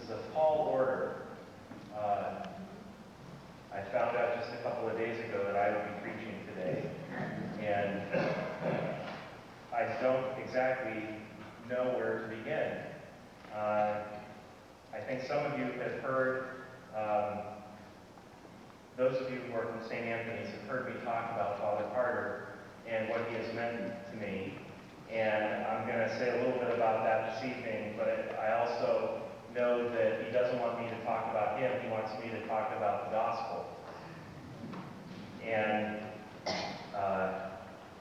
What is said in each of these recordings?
is a tall order. I found out just a couple of days ago that I would be preaching today, and I don't exactly know where to begin. I think some of you have heard, those of you who are from St. Anthony's have heard me talk about Father Carter and what he has meant to me. And I'm going to say a little bit about that this evening, but I also know that he doesn't want me to talk about him. He wants me to talk about the gospel. And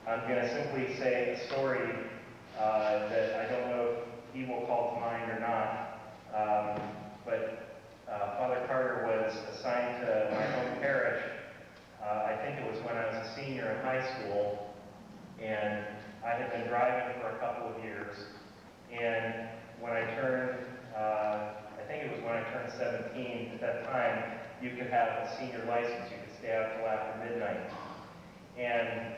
I'm going to simply say a story that I don't know if he will call to mind or not, but Father Carter was assigned to my home parish. I think it was when I was a senior in high school, and I had been driving for a couple of years, and when I turned, I think it was when I turned 17, at that time, you could have a senior license. You could stay out till after midnight. And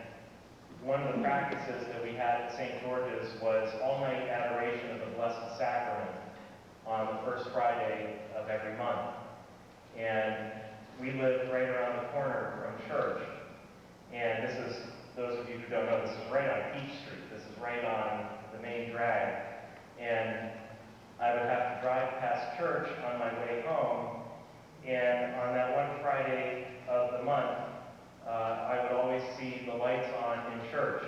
one of the practices that we had at St. George's was all-night adoration of the Blessed Sacrament on the first Friday of every month. And we lived right around the corner from church. And this is, those of you who don't know, this is right on Peach Street. This is right on the main drag. And I would have to drive past church on my way home. And on that one Friday of the month, I would always see the lights on in church.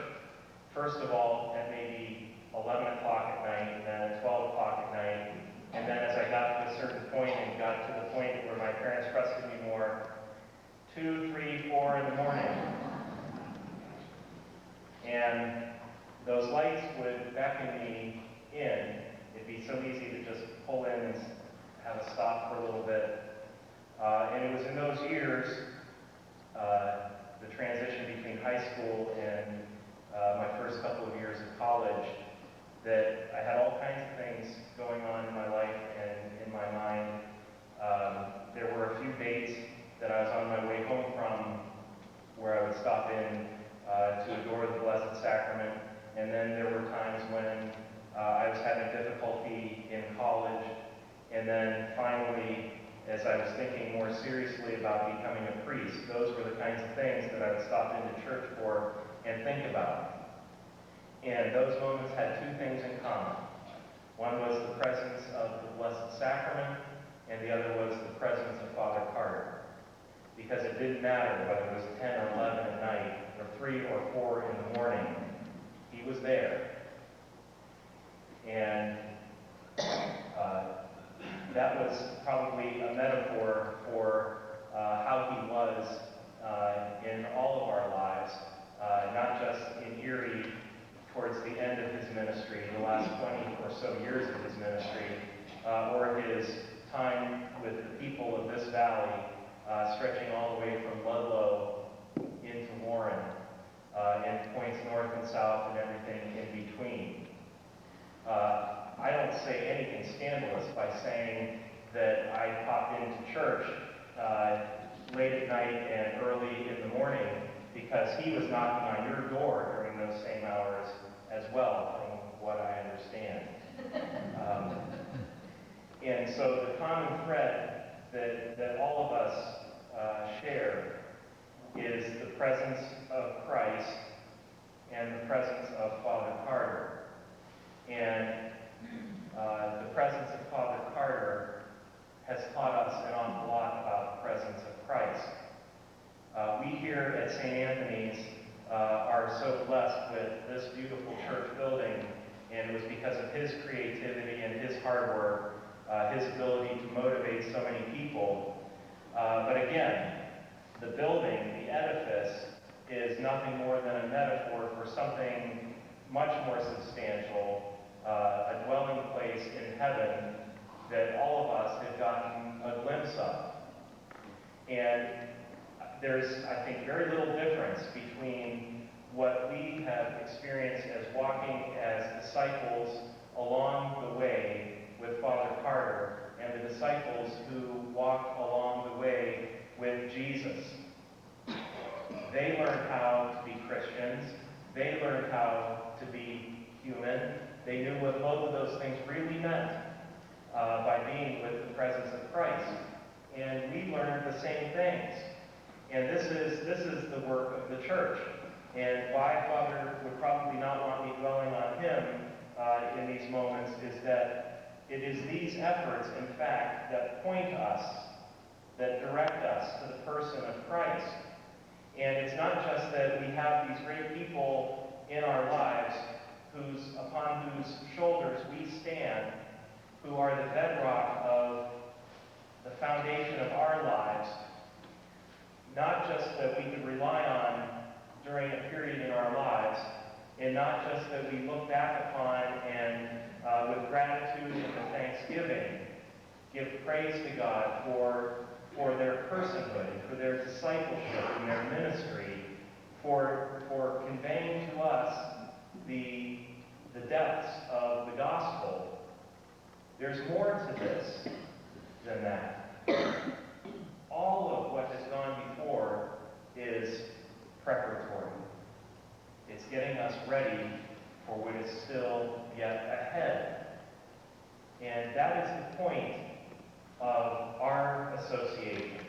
First of all, at maybe 11 o'clock at night, and then at 12 o'clock at night. And then as I got to a certain point and got to the point where my parents trusted me more, 2, 3, 4 in the morning. And those lights would beckon me in. It'd be so easy to just pull in and have a stop for a little bit. And it was in those years, the transition between high school and my first couple of years of college, that I had all kinds of things going on in my life and in my mind. There were a few dates that I was on my way home from where I would stop in to adore the Blessed Sacrament. And then there were times when I was having difficulty in college. And then finally, as I was thinking more seriously about becoming a priest, those were the kinds of things that I would stop into church for and think about. And those moments had two things in common. One was the presence of the Blessed Sacrament, and the other was the presence of Father Carter. Because it didn't matter whether it was 10 or 11 at night, or 3 or 4 in the morning, he was there. And that was probably a metaphor for how he was in all of our lives, not just in Erie towards the end of his ministry, the last 20 or so years of his ministry, or his time with the people of this valley, stretching all the way from Ludlow into Warren, and points north and south and everything in between. I don't say anything scandalous by saying that I popped into church late at night and early in the morning, because he was knocking on your door during those same hours as well, from what I understand. And so the common thread that all of us share is the presence of Christ and the presence of Father Carter. And the presence of Father Carter has taught us an awful lot about the presence of Christ. We here at St. Anthony's are so blessed with this beautiful church building, and it was because of his creativity and his hard work, his ability to motivate so many people. But again, the building, the edifice, is nothing more than a metaphor for something much more substantial, a dwelling place in heaven that all of us have gotten a glimpse of. And there's, I think, very little difference between what we have experienced as walking as disciples along the way with Father Carter and the disciples who walked along the way with Jesus. They learned how to be Christians. They learned how to be human. They knew what both of those things really meant by being with the the same things. And this is the work of the church. And why Father would probably not want me dwelling on him in these moments is that it is these efforts, in fact, that point us, that direct us to the person of Christ. And it's not just that we have these great people in our lives upon whose shoulders we stand, who are the bedrock of the foundation of our lives, not just that we can rely on during a period in our lives, and not just that we look back upon and with gratitude and with thanksgiving give praise to God for their personhood, and for their discipleship and their ministry, for conveying to us the depths of the gospel. There's more to this than that. All of what has gone before is preparatory. It's getting us ready for what is still yet ahead. And that is the point of our association,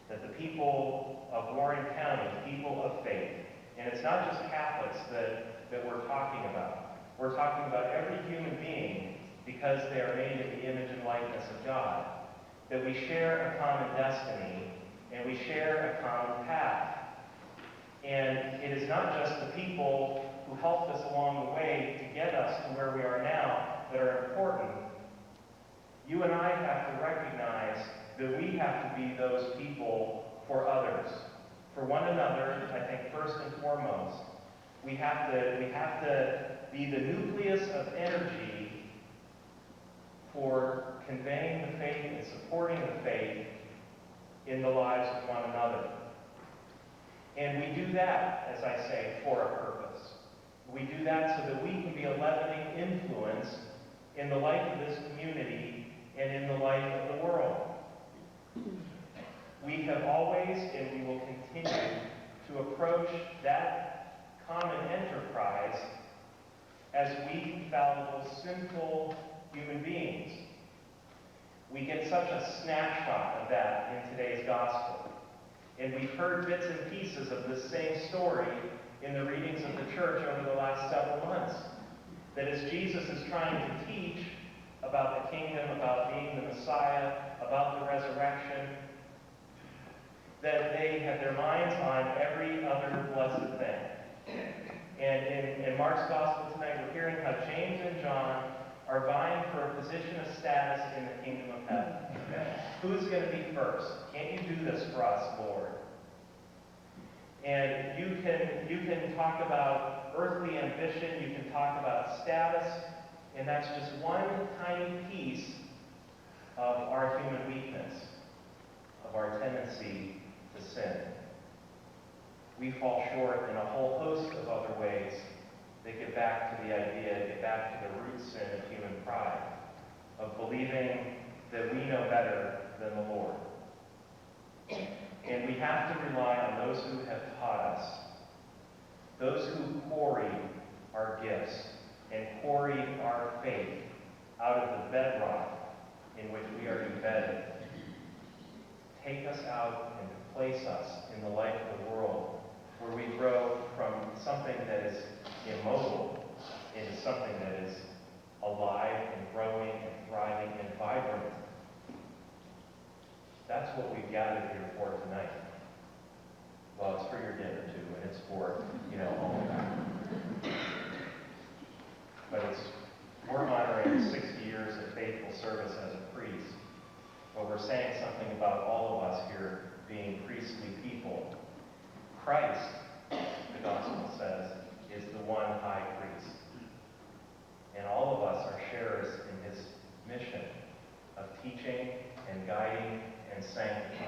that the people of Warren County, people of faith, and it's not just Catholics that we're talking about. We're talking about every human being because they are made in the image and likeness of God, that we share a common destiny and we share a common path. And it is not just the people who helped us along the way to get us to where we are now that are important. You and I have to recognize that we have to be those people for others. For one another, I think first and foremost, we have to be the nucleus of energy for conveying the faith and supporting the faith in the lives of one another. And we do that, as I say, for a purpose. We do that so that we can be a leavening influence in the life of this community and in the life of the world. We have always, and we will continue, to approach that common enterprise as weak, fallible, sinful human beings. We get such a snapshot of that in today's gospel. And we've heard bits and pieces of this same story in the readings of the church over the last several months. That as Jesus is trying to teach about the kingdom, about being the Messiah, about the resurrection, that they have their minds on every other blessed thing. And in Mark's Gospel tonight, we're hearing how James and John are vying for a position of status in the kingdom of heaven. Who's going to be first? Can't you do this for us, Lord? And you can talk about earthly ambition, you can talk about status, and that's just one tiny piece of our human weakness, of our tendency to sin. We fall short in a whole host of other ways that get back to the idea, get back to the root sin of human pride, of believing that we know better than the Lord. And we have to rely on those who have taught us, those who quarry our gifts and quarry our faith out of the bedrock in which we are embedded. Take us out and place us in the life of the world, where we grow from something that is immobile into something that is alive and growing and thriving and vibrant. That's what we've gathered here for tonight. Well, it's for your dinner too, and it's for, all of that. But we're honoring 60 years of faithful service as a priest. But we're saying something about all of us here being priestly people. Christ, the gospel says, is the one high priest. And all of us are sharers in his mission of teaching and guiding and sanctifying.